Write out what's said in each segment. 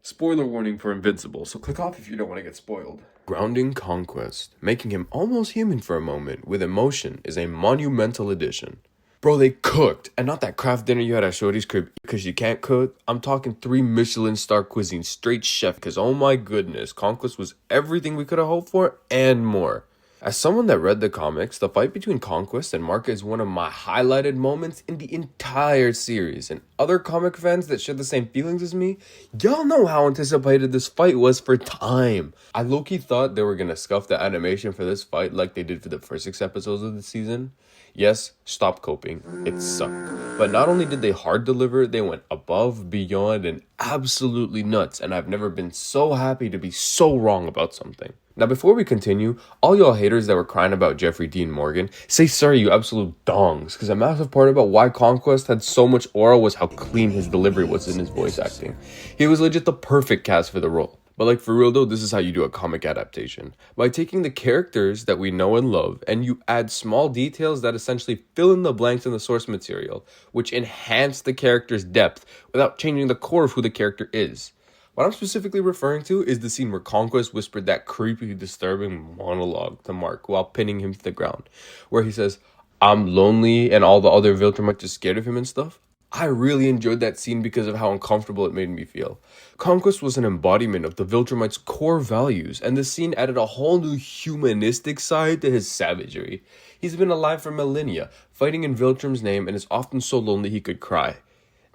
Spoiler warning for Invincible, so click off if you don't want to get spoiled. Grounding Conquest, making him almost human for a moment with emotion, is a monumental addition. Bro, they cooked, and not that craft dinner you had at Shorty's crib because you can't cook. I'm talking 3 Michelin star cuisine, straight chef, because oh my goodness, Conquest was everything we could have hoped for and more. As someone that read the comics, the fight between Conquest and Mark is one of my highlighted moments in the entire series. And other comic fans that share the same feelings as me, y'all know how anticipated this fight was for time. I low-key thought they were gonna scuff the animation for this fight like they did for the first 6 episodes of the season. Yes, stop coping. It sucked. But not only did they hard deliver, they went above, beyond, and absolutely nuts. And I've never been so happy to be so wrong about something. Now, before we continue, all y'all haters that were crying about Jeffrey Dean Morgan, say sorry, you absolute dongs, because a massive part about why Conquest had so much aura was how clean his delivery was in his voice acting. He was legit the perfect cast for the role. But like for real though, this is how you do a comic adaptation. By taking the characters that we know and love, and you add small details that essentially fill in the blanks in the source material, which enhance the character's depth without changing the core of who the character is. What I'm specifically referring to is the scene where Conquest whispered that creepy, disturbing monologue to Mark while pinning him to the ground, where he says, "I'm lonely," and all the other Viltrumites are scared of him and stuff. I really enjoyed that scene because of how uncomfortable it made me feel. Conquest was an embodiment of the Viltrumites' core values, and the scene added a whole new humanistic side to his savagery. He's been alive for millennia, fighting in Viltrum's name, and is often so lonely he could cry.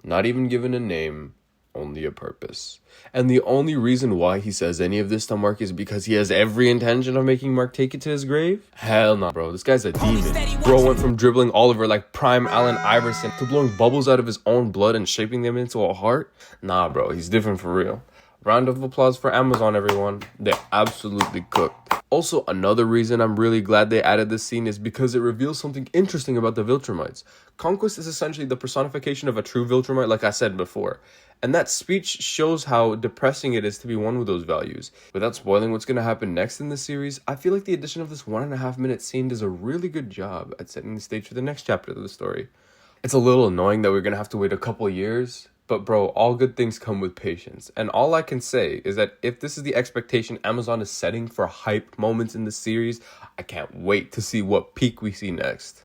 Not even given a name, only a purpose. And the only reason why he says any of this to Mark is because he has every intention of making Mark take it to his grave? Hell no, bro. This guy's a demon. Bro went from dribbling Oliver like prime Allen Iverson to blowing bubbles out of his own blood and shaping them into a heart. Nah, bro. He's different for real. Round of applause for Amazon, everyone. They absolutely cooked. Also, another reason I'm really glad they added this scene is because it reveals something interesting about the Viltrumites. Conquest is essentially the personification of a true Viltrumite, like I said before. And that speech shows how depressing it is to be one with those values. Without spoiling what's going to happen next in the series, I feel like the addition of this 1.5 minute scene does a really good job at setting the stage for the next chapter of the story. It's a little annoying that we're going to have to wait a couple years, but bro, all good things come with patience. And all I can say is that if this is the expectation Amazon is setting for hype moments in the series, I can't wait to see what peak we see next.